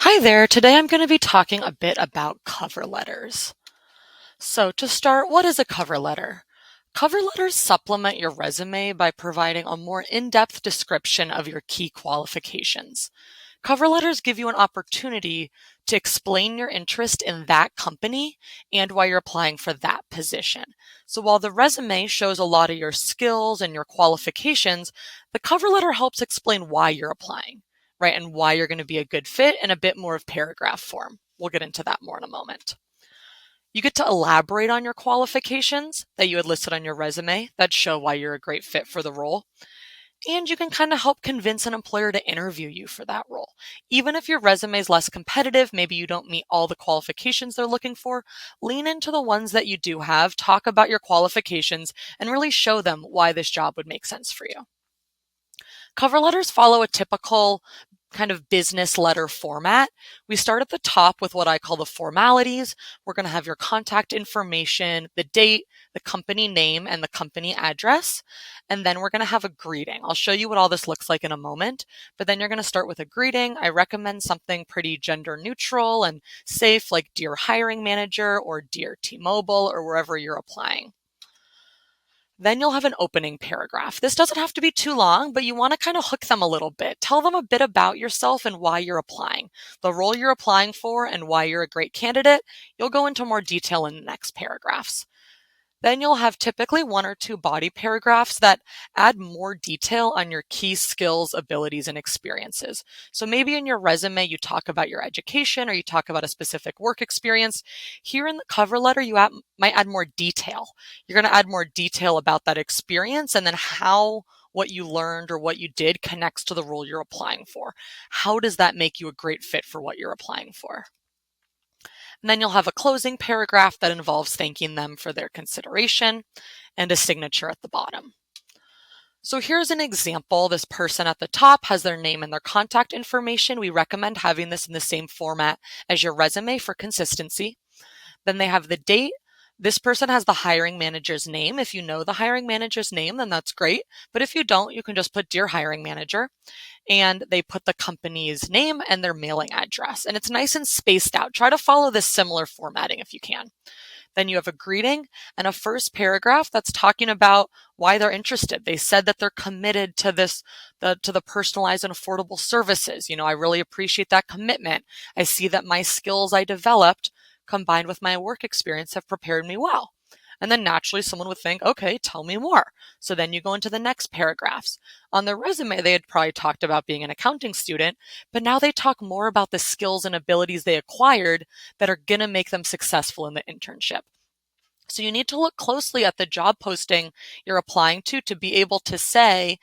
Hi there. Today I'm going to be talking a bit about cover letters. So, to start, what is a cover letter? Cover letters supplement your resume by providing a more in depth description of your key qualifications. Cover letters give you an opportunity to explain your interest in that company and why you're applying for that position. So, while the resume shows a lot of your skills and your qualifications, the cover letter helps explain why you're applying, right? And why you're going to be a good fit in a bit more of paragraph form. We'll get into that more in a moment. You get to elaborate on your qualifications that you had listed on your resume that show why you're a great fit for the role. And you can kind of help convince an employer to interview you for that role. Even if your resume is less competitive, maybe you don't meet all the qualifications they're looking for, lean into the ones that you do have, talk about your qualifications, and really show them why this job would make sense for you. Cover letters follow a typical kind of business letter format. We start at the top with what I call the formalities. We're going to have your contact information, the date, the company name, and the company address. And then we're going to have a greeting. I'll show you what all this looks like in a moment, but then you're going to start with a greeting. I recommend something pretty gender neutral and safe, like Dear Hiring Manager or Dear T-Mobile or wherever you're applying. Then you'll have an opening paragraph. This doesn't have to be too long, but you want to kind of hook them a little bit. Tell them a bit about yourself and why you're applying, the role you're applying for, and why you're a great candidate. You'll go into more detail in the next paragraphs. Then you'll have typically one or two body paragraphs that add more detail on your key skills, abilities, and experiences. So maybe in your resume, you talk about your education or you talk about a specific work experience. Here in the cover letter, might add more detail. You're going to add more detail about that experience and then how what you learned or what you did connects to the role you're applying for. How does that make you a great fit for what you're applying for? And then you'll have a closing paragraph that involves thanking them for their consideration and a signature at the bottom. So here's an example. This person at the top has their name and their contact information. We recommend having this in the same format as your resume for consistency. Then they have the date. This person has the hiring manager's name. If you know the hiring manager's name, then that's great. But if you don't, you can just put Dear Hiring Manager. And they put the company's name and their mailing address. And it's nice and spaced out. Try to follow this similar formatting if you can. Then you have a greeting and a first paragraph that's talking about why they're interested. They said that they're committed to the personalized and affordable services. I really appreciate that commitment. I see that my skills I developed combined with my work experience have prepared me well. And then naturally someone would think, okay, tell me more. So then you go into the next paragraphs. On their resume, they had probably talked about being an accounting student, but now they talk more about the skills and abilities they acquired that are going to make them successful in the internship. So you need to look closely at the job posting you're applying to be able to say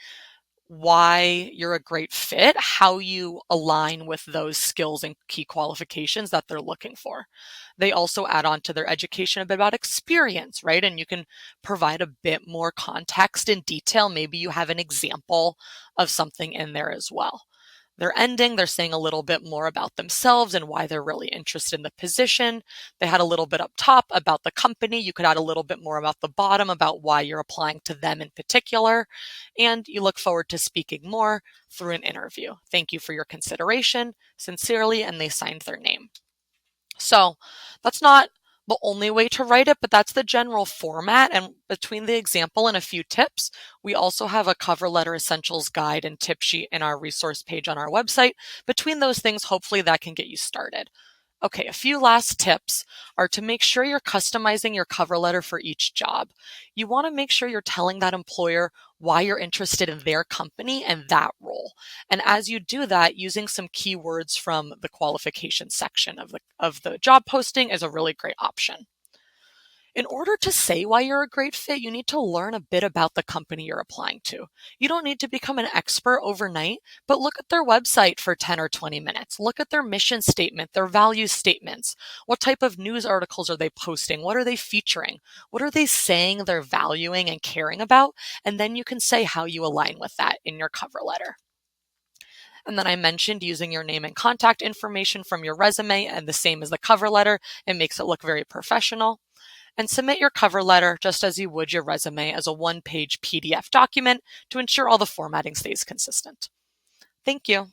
why you're a great fit, how you align with those skills and key qualifications that they're looking for. They also add on to their education a bit about experience, right? And you can provide a bit more context and detail. Maybe you have an example of something in there as well. They're saying a little bit more about themselves and why they're really interested in the position. They had a little bit up top about the company. You could add a little bit more about the bottom about why you're applying to them in particular. And you look forward to speaking more through an interview. Thank you for your consideration. Sincerely, and they signed their name. So that's not the only way to write it, but that's the general format. And between the example and a few tips, we also have a cover letter essentials guide and tip sheet in our resource page on our website. Between those things, hopefully that can get you started. Okay, a few last tips are to make sure you're customizing your cover letter for each job. You want to make sure you're telling that employer why you're interested in their company and that role. And as you do that, using some keywords from the qualification section of the job posting is a really great option. In order to say why you're a great fit, you need to learn a bit about the company you're applying to. You don't need to become an expert overnight, but look at their website for 10 or 20 minutes. Look at their mission statement, their value statements. What type of news articles are they posting? What are they featuring? What are they saying they're valuing and caring about? And then you can say how you align with that in your cover letter. And then I mentioned using your name and contact information from your resume and the same as the cover letter. It makes it look very professional. And submit your cover letter just as you would your resume as a one-page PDF document to ensure all the formatting stays consistent. Thank you.